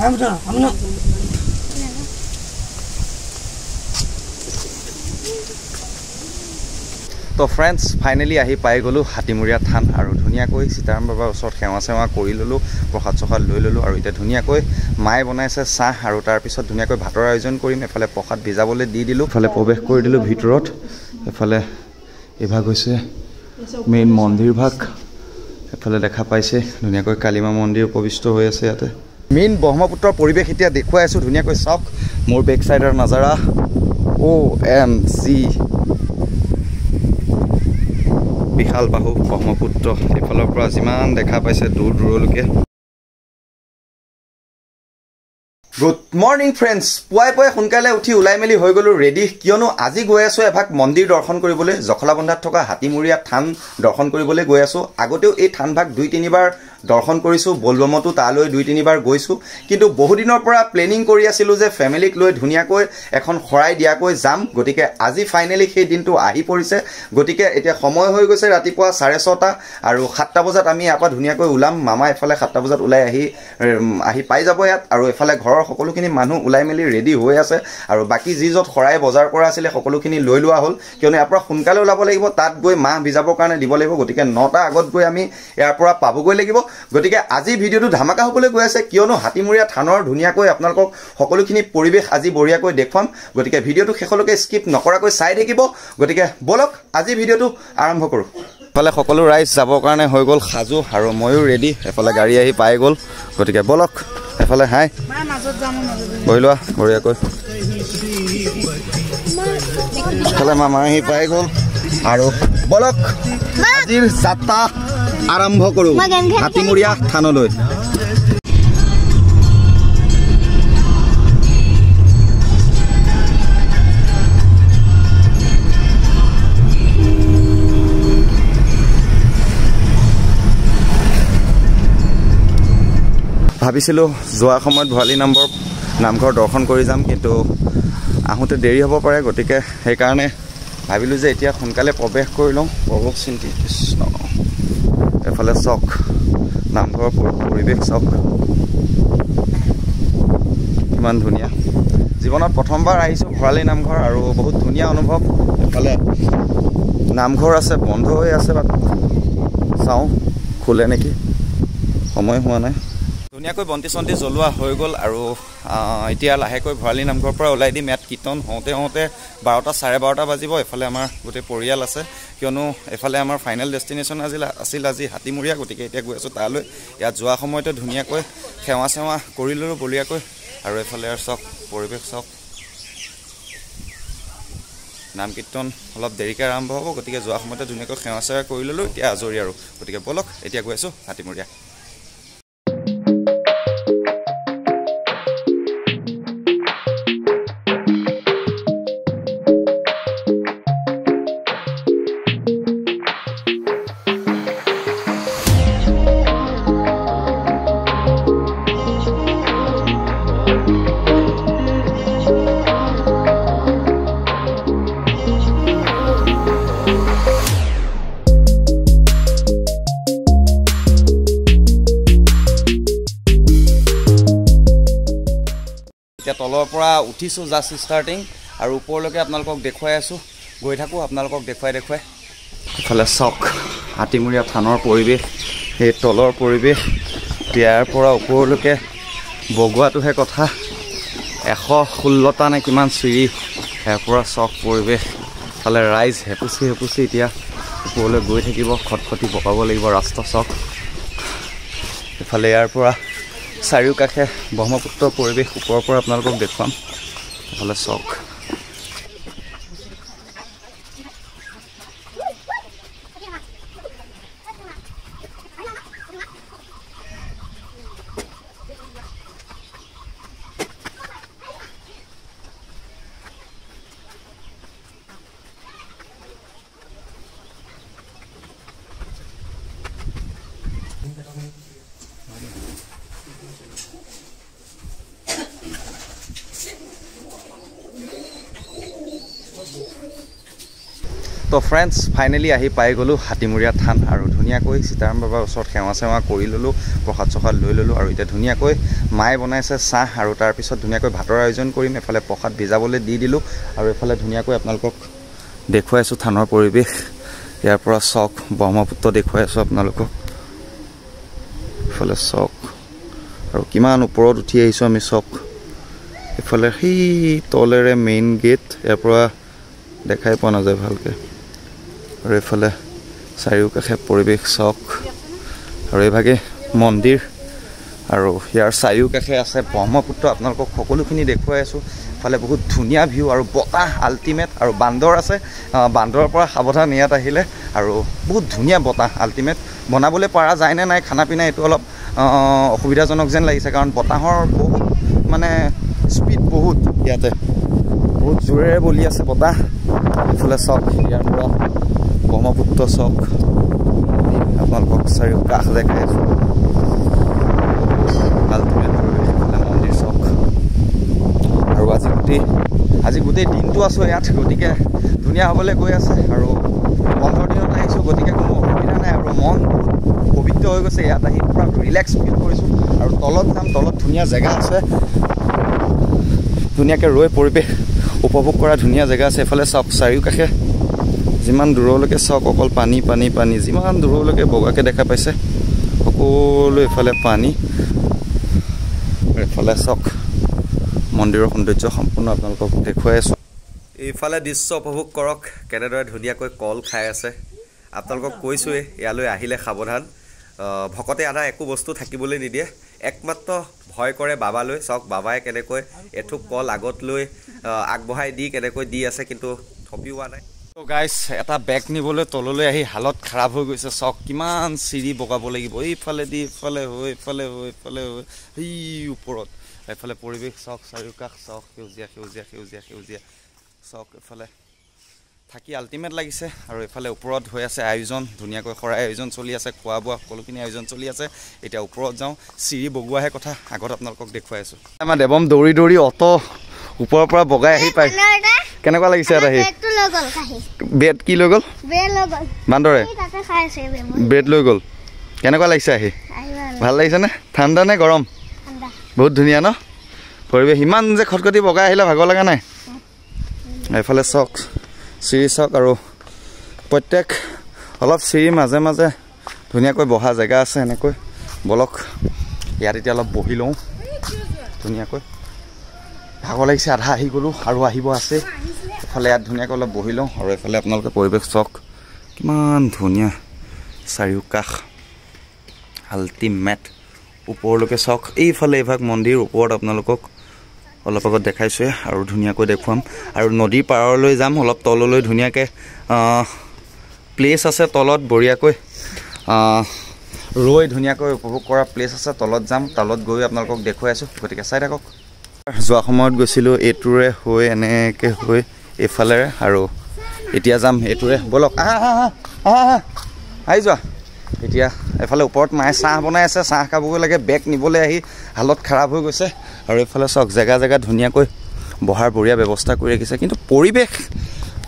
তো friends finally আহি পাই গ'লোঁ হাতীমূৰীয়া থান আৰু ধুনীয়াকৈ সীতাৰাম বাবাৰ ওচৰত সেৱা চেৱা কৰি ল'লোঁ, প্ৰসাদ চসাদ লৈ ল'লোঁ আৰু এতিয়া ধুনীয়াকৈ মায়ে বনাইছে চাহ আৰু তাৰপিছত ধুনীয়াকৈ ভাতৰ আয়োজন কৰিম। এফালে প্ৰসাদ ভিজাবলৈ দি দিলোঁ, এফালে প্ৰৱেশ কৰি দিলোঁ ভিতৰত। এফালে এইভাগ হৈছে মেইন মন্দিৰ ভাগ, এফালে দেখা পাইছে ধুনীয়াকৈ কালীমা মন্দিৰ উপবিষ্ট হৈ আছে ইয়াতে। মেইন ব্ৰহ্মপুত্ৰৰ পৰিৱেশ এতিয়া দেখুৱাই আছোঁ, ধুনীয়াকৈ চাওক মোৰ বেক চাইডৰ নাজাৰা। OMG বিশাল বাহু ব্ৰহ্মপুত্ৰ এইফালৰ পৰা যিমান দেখা পাইছে দূৰ দূৰলৈকে। গুড মৰ্নিং ফ্ৰেণ্ডছ, পুৱাই পুৱাই সোনকালে উঠি ওলাই মেলি হৈ গ'লোঁ ৰেডি, কিয়নো আজি গৈ আছোঁ এভাগ মন্দিৰ দৰ্শন কৰিবলৈ। জখলাবন্ধাত থকা হাতীমূৰীয়া থান দৰ্শন কৰিবলৈ গৈ আছোঁ। আগতেও এই থানভাগ 2-3বাৰ দৰ্শন কৰিছোঁ, বলবমতো তালৈ 2-3বাৰ গৈছোঁ, কিন্তু বহুদিনৰ পৰা প্লেনিং কৰি আছিলোঁ যে ফেমিলিক লৈ ধুনীয়াকৈ এখন শৰাই দিয়াকৈ যাম। গতিকে আজি ফাইনেলি সেই দিনটো আহি পৰিছে। গতিকে এতিয়া সময় হৈ গৈছে ৰাতিপুৱা 6:30 আৰু 7টা বজাত আমি ইয়াৰ পৰা ধুনীয়াকৈ ওলাম। মামা এফালে 7টা বজাত ওলাই আহি পাই যাব ইয়াত, আৰু এফালে ঘৰৰ সকলোখিনি মানুহ ওলাই মেলি ৰেডি হৈ আছে। আৰু বাকী যি য'ত শৰাই বজাৰ কৰা আছিলে সকলোখিনি লৈ লোৱা হ'ল, কিয়নো ইয়াৰ পৰা সোনকালে ওলাব লাগিব, তাত গৈ মাহ ভিজাবৰ কাৰণে দিব লাগিব। গতিকে 9টা আগত গৈ আমি ইয়াৰ পৰা পাবগৈ লাগিব। গতিকে আজি ভিডিঅ'টো ধামাকা হ'বলৈ গৈ আছে, কিয়নো হাতীমূৰীয়া থানৰ ধুনীয়াকৈ আপোনালোকক সকলোখিনি পৰিৱেশ আজি বঢ়িয়াকৈ দেখুৱাম। গতিকে ভিডিঅ'টো শেষলৈকে স্কিপ নকৰাকৈ চাই থাকিব। গতিকে ব'লক আজি ভিডিঅ'টো আৰম্ভ কৰোঁ। এফালে সকলো ৰাইজ যাবৰ কাৰণে হৈ গ'ল সাজু আৰু ময়ো ৰেডি। এফালে গাড়ী আহি পাই গ'ল। গতিকে ব'লক এফালে হাই বহি লোৱা বঢ়িয়াকৈ। এফালে মামা আহি পাই গ'ল আৰু ব'লক আজিৰ যাত্ৰা আৰম্ভ কৰোঁ হাতীমূৰীয়া থানলৈ। ভাবিছিলোঁ যোৱা সময়ত ভৰালী নামঘৰ দৰ্শন কৰি যাম, কিন্তু আহোঁতে দেৰি হ'ব পাৰে। গতিকে সেইকাৰণে ভাবিলোঁ যে এতিয়া সোনকালে প্ৰৱেশ কৰি লওঁ। প্ৰভু চিন্তি কৃষ্ণ, এফালে চাওক নামঘৰৰ পৰিৱেশ চাওক কিমান ধুনীয়া। জীৱনত প্ৰথমবাৰ আহিছোঁ ভৰালী নামঘৰ আৰু বহুত ধুনীয়া অনুভৱ। এফালে নামঘৰ আছে, বন্ধ হৈ আছে, চাওঁ খোলে নেকি, সময় হোৱা নাই। ধুনীয়াকৈ বন্তি চন্তি জ্বলোৱা হৈ গ'ল আৰু এতিয়া লাহেকৈ ভৰালী নামঘৰৰ পৰা ওলাই দিম। ইয়াত কীৰ্তন হওঁতে 12টা 12:30 বাজিব। এফালে আমাৰ গোটেই পৰিয়াল আছে, কিয়নো এফালে আমাৰ ফাইনেল ডেষ্টিনেশ্যন আছিল আজি হাতীমূৰীয়া। গতিকে এতিয়া গৈ আছোঁ তালৈ। ইয়াত যোৱা সময়তে ধুনীয়াকৈ সেৱা চেৱা কৰি ল'লোঁ বঢ়িয়াকৈ। আৰু এফালে আৰু চাওক পৰিৱেশ চাওক, নাম কীৰ্তন অলপ দেৰিকৈ আৰম্ভ হ'ব। গতিকে যোৱা সময়তে ধুনীয়াকৈ সেৱা চেৱা কৰি ল'লোঁ, এতিয়া আজৰি আৰু। গতিকে ব'লক এতিয়া গৈ আছোঁ হাতীমূৰীয়া। এতিয়া তলৰ পৰা উঠিছোঁ জাষ্ট ষ্টাৰ্টিং আৰু ওপৰলৈকে আপোনালোকক দেখুৱাই আছোঁ। গৈ থাকোঁ আপোনালোকক দেখুৱাই। ইফালে চাওক হাতীমূৰীয়া থানৰ পৰিৱেশ, সেই তলৰ পৰিৱেশ। ইয়াৰ পৰা ওপৰলৈকে বগোৱাটোহে কথা, 116টা নে কিমান চিৰি। ইয়াৰ পৰা চাওক পৰিৱেশ। ইফালে ৰাইজ হেপুচি এতিয়া ওপৰলৈ গৈ থাকিব, খটখটি বগাব লাগিব ৰাস্তা চাওক। ইফালে ইয়াৰ পৰা চাৰিওকাষে ব্ৰহ্মপুত্ৰৰ পৰিৱেশ ওপৰৰ পৰা আপোনালোকক দেখুৱাম। ইফালে চাওক তো ফ্ৰেণ্ডছ ফাইনেলি আহি পাই গ'লোঁ হাতীমূৰীয়া থান আৰু ধুনীয়াকৈ সীতাৰাম বাবাৰ ওচৰত সেৱা চেৱা কৰি ল'লোঁ প্ৰসাদ চসাদ লৈ ল'লোঁ আৰু এতিয়া ধুনীয়াকৈ মায়ে বনাইছে চাহ আৰু তাৰপিছত ধুনীয়াকৈ ভাতৰ আয়োজন কৰিম এফালে প্ৰসাদ ভিজাবলৈ দি দিলোঁ আৰু এফালে ধুনীয়াকৈ আপোনালোকক দেখুৱাইছোঁ থানৰ পৰিৱেশ ইয়াৰ পৰা চাওক ব্ৰহ্মপুত্ৰ দেখুৱাই আছোঁ আপোনালোকক এফালে চাওক আৰু কিমান ওপৰত উঠি আহিছোঁ আমি চাওক এফালে সেই তলেৰে মেইন গেট ইয়াৰ পৰা দেখাই পোৱা নাযায় ভালকৈ আৰু এইফালে চাৰিওকাষে পৰিৱেশ চাওক আৰু এইভাগে মন্দিৰ আৰু ইয়াৰ চাৰিওকাষে আছে ব্ৰহ্মপুত্ৰ আপোনালোকক সকলোখিনি দেখুৱাই আছোঁ ইফালে বহুত ধুনীয়া ভিউ আৰু বতাহ আল্টিমেট আৰু বান্দৰ আছে বান্দৰৰ পৰা সাৱধান ইয়াত আহিলে আৰু বহুত ধুনীয়া বতাহ আল্টিমেট বনাবলৈ পৰা যায় নে নাই খানা পিনা এইটো অলপ অসুবিধাজনক যেন লাগিছে কাৰণ বতাহৰ বহুত মানে স্পীড বহুত ইয়াতে বহুত জোৰেৰে বলি আছে বতাহ এইফালে চাওক ইয়াৰ পৰা ব্ৰহ্মপুত্ৰ চাওক আপোনালোকক চাৰিওকাষ দেখাই আছোঁ আল্টিমেট এইফালে মন্দিৰ চাওক আৰু আজি গোটেই দিনটো আছোঁ ইয়াত গতিকে ধুনীয়া হ'বলৈ গৈ আছে আৰু বন্ধৰ দিনত আহিছোঁ গতিকে কোনো অসুবিধা নাই আৰু মন পবিত্ৰ হৈ গৈছে ইয়াত আহি পূৰা ৰিলেক্স ফিল কৰিছোঁ আৰু তলত যাম তলত ধুনীয়া জেগা আছে ধুনীয়াকৈ ৰৈ পৰিৱেশ উপভোগ কৰা ধুনীয়া জেগা আছে এফালে চাওক চাৰিওকাষে যিমান দূৰলৈকে চাওক অকল পানী পানী পানী যিমান দূৰলৈকে বগাকৈ দেখা পাইছে সকলো এফালে পানী এফালে চাওক মন্দিৰৰ সৌন্দৰ্য সম্পূৰ্ণ আপোনালোকক দেখুৱাই আছোঁ এইফালে দৃশ্য উপভোগ কৰক কেনেদৰে ধুনীয়াকৈ কল খাই আছে আপোনালোকক কৈছোঁৱেই ইয়ালৈ আহিলে সাৱধান ভকতে আধা একো বস্তু থাকিবলৈ নিদিয়ে একমাত্ৰ ভয় কৰে বাবালৈ চাওক বাবাই কেনেকৈ এথোক কল আগত লৈ আগবঢ়াই দি কেনেকৈ দি আছে কিন্তু থপিওৱা নাই তো গাইছ এটা বেগ নিবলৈ তললৈ আহি হালত খাৰাপ হৈ গৈছে চাওক কিমান চিৰি বগাব লাগিব এইফালে দি ইফালে হৈ ইফালে হৈ ইফালে হৈ সেই ওপৰত এইফালে পৰিৱেশ চাওক চাৰিওকাষ চাওক সেউজীয়া সেউজীয়া সেউজীয়া সেউজীয়া চাওক এইফালে থাকি আল্টিমেট লাগিছে আৰু এইফালে ওপৰত হৈ আছে আয়োজন ধুনীয়াকৈ শৰাই আয়োজন চলি আছে খোৱা বোৱা সকলোখিনি আয়োজন চলি আছে এতিয়া ওপৰত যাওঁ চিৰি বগোৱাহে কথা আগত আপোনালোকক দেখুৱাই আছোঁ আমাৰ দেৱম দৌৰি দৌৰি অট ওপৰৰ পৰা বগাই আহি পাই কেনেকুৱা লাগিছে ইয়াত আহি ব্ৰেড কি লৈ গ'ল বান্দৰে ব্ৰেড লৈ গ'ল কেনেকুৱা লাগিছে আহি ভাল লাগিছে নে ঠাণ্ডা নে গৰম বহুত ধুনীয়া ন পৰিৱেশ ইমান যে খটখটি বগাই আহিলে ভাগৰ লগা নাই এইফালে চাওক চিৰি চাওক আৰু প্ৰত্যেক অলপ চিৰি মাজে মাজে ধুনীয়াকৈ বহা জেগা আছে এনেকৈ বলক ইয়াত এতিয়া অলপ বহি লওঁ ধুনীয়াকৈ ভাগৰ লাগিছে আধা আহি গ'লোঁ আৰু আহিব আছে এফালে ইয়াত ধুনীয়াকৈ অলপ বহি লওঁ আৰু এইফালে আপোনালোকে পৰিৱেশ চাওক কিমান ধুনীয়া চাৰিওকাষ আল্টিমেট ওপৰলৈকে চাওক এইফালে এইভাগ মন্দিৰ ওপৰত আপোনালোকক অলপ আগত দেখাইছোঁৱে আৰু ধুনীয়াকৈ দেখুৱাম আৰু নদীৰ পাৰলৈ যাম অলপ তললৈ ধুনীয়াকৈ প্লেচ আছে তলত বঢ়িয়াকৈ ৰৈ ধুনীয়াকৈ উপভোগ কৰা প্লেচ আছে তলত যাম তলত গৈ আপোনালোকক দেখুৱাই আছোঁ গতিকে চাই থাকক যোৱা সময়ত গৈছিলোঁ এইটোৰে হৈ এনেকৈ হৈ এইফালেৰে আৰু এতিয়া যাম এইটোৰে ব'লক আহি যোৱা এতিয়া এফালে ওপৰত মায়ে চাহ বনাই আছে চাহ খাবগৈ লাগে বেগ নিবলৈ আহি হালত খাৰাপ হৈ গৈছে আৰু এইফালে চাওক জেগা জেগা ধুনীয়াকৈ বহাৰ বঢ়িয়া ব্যৱস্থা কৰি ৰাখিছে কিন্তু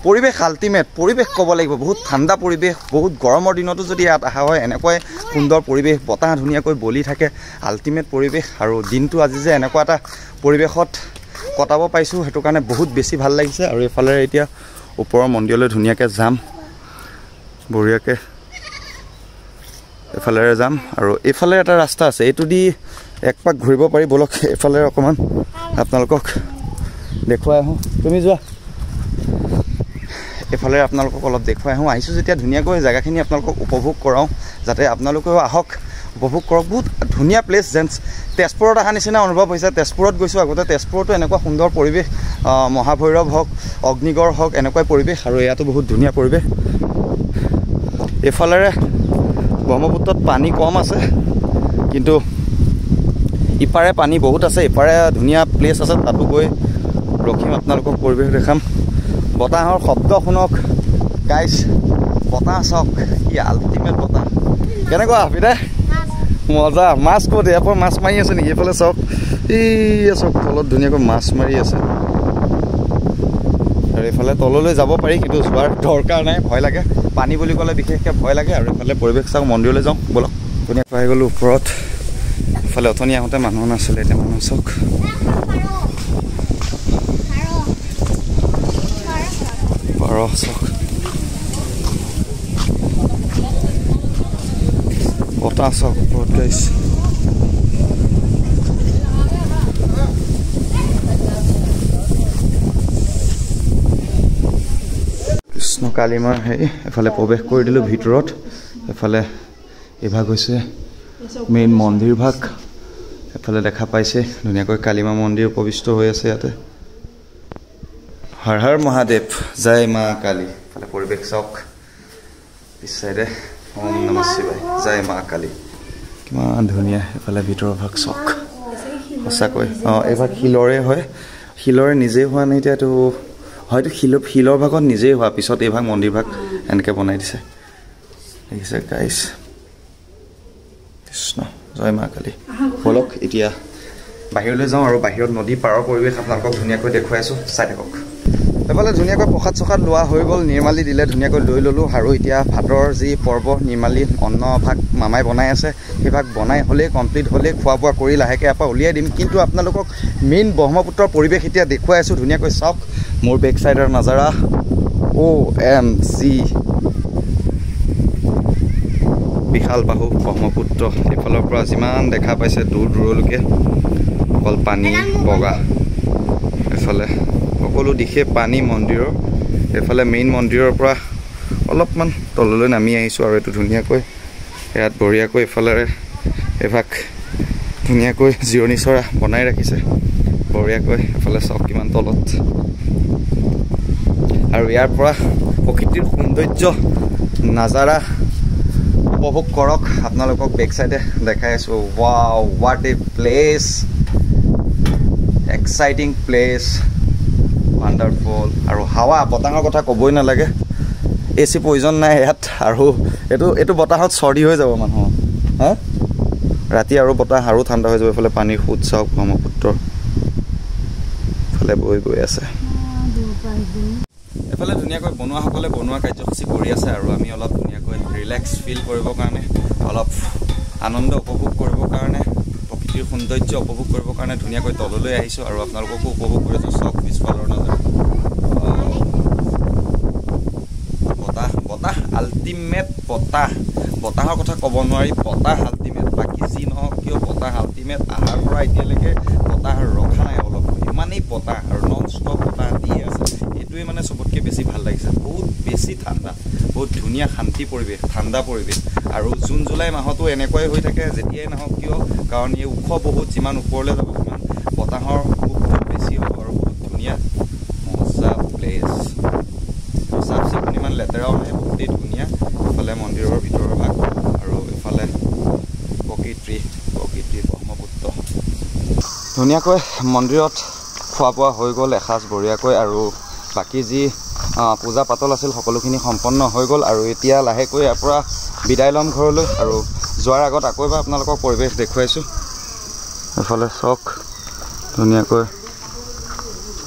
পৰিৱেশ আল্টিমেট পৰিৱেশ ক'ব লাগিব বহুত ঠাণ্ডা পৰিৱেশ বহুত গৰমৰ দিনতো যদি ইয়াত অহা হয় এনেকুৱাই সুন্দৰ পৰিৱেশ বতাহ ধুনীয়াকৈ বলি থাকে আল্টিমেট পৰিৱেশ আৰু দিনটো আজি যে এনেকুৱা এটা পৰিৱেশত কটাব পাইছোঁ সেইটো কাৰণে বহুত বেছি ভাল লাগিছে আৰু এইফালে এতিয়া ওপৰৰ মন্দিৰলৈ ধুনীয়াকৈ যাম বঢ়িয়াকৈ এইফালেৰে যাম আৰু এইফালে এটা ৰাস্তা আছে এইটো দি এক পাক ঘূৰিব পাৰি ব'লক এইফালে অকণমান আপোনালোকক দেখুৱাই আহোঁ তুমি যোৱা এইফালে আপোনালোকক অলপ দেখুৱাই আহোঁ আহিছোঁ যেতিয়া ধুনীয়াকৈ জেগাখিনি আপোনালোকক উপভোগ কৰাওঁ যাতে আপোনালোকেও আহক উপভোগ কৰক বহুত ধুনীয়া প্লেচ যেন তেজপুৰত অহা নিচিনা অনুভৱ হৈছে তেজপুৰত গৈছোঁ আগতে তেজপুৰতো এনেকুৱা সুন্দৰ পৰিৱেশ মহাভৈৰৱ হওক অগ্নিগড় হওক এনেকুৱাই পৰিৱেশ আৰু ইয়াতো বহুত ধুনীয়া পৰিৱেশ এইফালেৰে ব্ৰহ্মপুত্ৰত পানী কম আছে কিন্তু ইপাৰে পানী বহুত আছে ইপাৰে ধুনীয়া প্লেচ আছে তাতো গৈ ৰখিম আপোনালোকক পৰিৱেশ দেখাম বতাহৰ শব্দ শুনক গাইছ বতাহ চাওক কি আল্টিমেট বতাহ কেনেকুৱা বিদায় মজা মাছ ক'ত ইয়াৰ পৰা মাছ মাৰি আছে নেকি এইফালে চাওক এই চাওক তলত ধুনীয়াকৈ মাছ মাৰি আছে আৰু এইফালে তললৈ যাব পাৰি কিন্তু যোৱাৰ দৰকাৰ নাই, ভয় লাগে। পানী বুলি ক'লে বিশেষকৈ ভয় লাগে। আৰু এইফালে পৰিৱেশ চাওঁ, মন্দিৰলৈ যাওঁ ব'লক। ধুনীয়াকৈ আহি গ'লোঁ ওপৰত। এইফালে অথনি আহোঁতে মানুহ নাছিলে, এতিয়া মানুহ চাওক। পাৰ চাওক, বতাহ চাওক ওপৰত গাইছ। কৃষ্ণ কালিমাৰ হেৰি এফালে প্ৰৱেশ কৰি দিলোঁ ভিতৰত। এফালে এইভাগ হৈছে মেইন মন্দিৰ ভাগ। এফালে দেখা পাইছে ধুনীয়াকৈ কালিমা মন্দিৰ উপবিষ্ট হৈ আছে ইয়াতে। হৰ হৰ মহাদেৱ, জয় মা কালী। এফালে পৰিৱেশ চাওক, পিছ চাইডে ওম নমঃ শিৱায়, জয় মা কালী। কিমান ধুনীয়া। এফালে ভিতৰৰ ভাগ চাওক, সঁচাকৈ এইভাগ শিলৰে হয়। শিলৰে নিজেই হোৱা নাই, এতিয়াতো হয়তো শিলৰ ভাগত নিজেই হোৱা, পিছত এইভাগ মন্দিৰ ভাগ এনেকৈ বনাই দিছে। দেখিছে গাইছ। কৃষ্ণ, জয় মা কালী। ব'লক এতিয়া বাহিৰলৈ যাওঁ আৰু বাহিৰত নদী পাৰৰ পৰিৱেশ আপোনালোকক ধুনীয়াকৈ দেখুৱাই আছোঁ, চাই থাকক। এফালে ধুনীয়াকৈ প্ৰসাদ চসাদ লোৱা হৈ গ'ল, নিৰ্মালি দিলে, ধুনীয়াকৈ লৈ ল'লোঁ। আৰু এতিয়া ভাতৰ যি পৰ্ব, নিৰ্মালি অন্ন ভাগ মামাই বনাই আছে, সেই ভাগ বনাই হ'লেই কমপ্লিট হ'লেই খোৱা বোৱা কৰি লাহেকৈ ইয়াৰ পৰা উলিয়াই দিম। কিন্তু আপোনালোকক মেইন ব্ৰহ্মপুত্ৰৰ পৰিৱেশ এতিয়া দেখুৱাই আছোঁ, ধুনীয়াকৈ চাওক। মোৰ বেক চাইডৰ নাজাৰা OMG, বিশাল বাহু ব্ৰহ্মপুত্ৰ। এইফালৰ পৰা যিমান দেখা পাইছে দূৰ দূৰলৈকে অকল পানী বগা। এইফালে সকলো দিশে পানী মন্দিৰৰ। এইফালে মেইন মন্দিৰৰ পৰা অলপমান তললৈ নামি আহিছোঁ। আৰু এইটো ধুনীয়াকৈ ইয়াত বঢ়িয়াকৈ এইফালে এভাগ ধুনীয়াকৈ জিৰণি চৰা বনাই ৰাখিছে বঢ়িয়াকৈ। এফালে চাওক কিমান তলত। আৰু ইয়াৰ পৰা প্ৰকৃতিৰ সৌন্দৰ্য নাজাৰা উপভোগ কৰক। আপোনালোকক বেক চাইডে দেখাই আছোঁ। Wow, what a place, exciting place, wonderful. আৰু হাৱা বতাহৰ কথা ক'বই নালাগে, AC প্ৰয়োজন নাই ইয়াত। আৰু এইটো বতাহত চৰ্দি হৈ যাব মানুহৰ। হা, ৰাতি আৰু বতাহ আৰু ঠাণ্ডা হৈ যাব। এইফালে পানীৰ সোঁত চাওক, ব্ৰহ্মপুত্ৰৰ ফালে বৈ গৈ আছে। এইফালে ধুনীয়াকৈ বনোৱাসকলে বনোৱা কাৰ্যসূচী কৰি আছে। আৰু আমি অলপ ধুনীয়াকৈ ৰিলেক্স ফিল কৰিবৰ কাৰণে, অলপ আনন্দ উপভোগ কৰিবৰ কাৰণে, প্ৰকৃতিৰ সৌন্দৰ্য উপভোগ কৰিবৰ কাৰণে ধুনীয়াকৈ তললৈ আহিছোঁ। আৰু আপোনালোককো উপভোগ কৰি আছোঁ। চাওক পিছফালৰ নাজাৰা, বতাহ আল্টিমেট। বতাহৰ কথা ক'ব নোৱাৰি, বতাহ আল্টিমেট। বাকী যি নহওক কিয় বতাহ আল্টিমেট। আহাৰ পৰা এতিয়ালৈকে বতাহ ৰখা নাই অলপ, ইমানেই বতাহ আৰু নন ষ্টপ বতাহ দিয়ে আছে। এইটোৱে মানে চবতকৈ বেছি ভাল লাগিছে। বহুত বেছি ঠাণ্ডা, বহুত ধুনীয়া শান্তি পৰিৱেশ, ঠাণ্ডা পৰিৱেশ। আৰু জুন জুলাই মাহতো এনেকুৱাই হৈ থাকে যেতিয়াই নহওক কিয়, কাৰণ এই ওখ বহুত, যিমান ওপৰলৈ যাব সিমান বতাহৰ খুব বেছি হ'ব। আৰু বহুত ধুনীয়া মজা প্লেচ। চাফ চিকুণ, ইমান লেতেৰাও নাই, বহুতেই ধুনীয়া। এইফালে মন্দিৰৰ ভিতৰৰ ভাগ, আৰু এইফালে প্ৰকৃতি ব্ৰহ্মপুত্ৰ। ধুনীয়াকৈ মন্দিৰত খোৱা বোৱা হৈ গ'ল এসাঁজ বঢ়িয়াকৈ। আৰু বাকী যি পূজা পাতল আছিল সকলোখিনি সম্পন্ন হৈ গ'ল। আৰু এতিয়া লাহেকৈ ইয়াৰ পৰা বিদায় ল'ম ঘৰলৈ। আৰু যোৱাৰ আগত আকৌ এবাৰ আপোনালোকক পৰিৱেশ দেখুৱাইছোঁ। এইফালে চাওক ধুনীয়াকৈ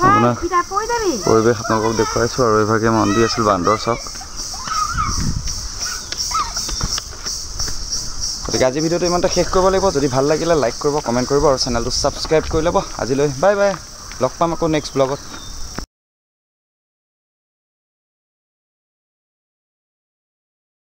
আপোনাৰ পৰিৱেশ আপোনালোকক দেখুৱাইছোঁ। আৰু এইভাগে মন্দিৰ আছিল বান্দৰ চাওক। গতিকে আজি ভিডিঅ'টো ইমানতে শেষ কৰিব লাগিব। যদি ভাল লাগিলে লাইক কৰিব, কমেণ্ট কৰিব আৰু চেনেলটো ছাবস্ক্ৰাইব কৰি ল'ব। আজিলৈ বাই বাই, লগ পাম আকৌ নেক্সট ব্লগত।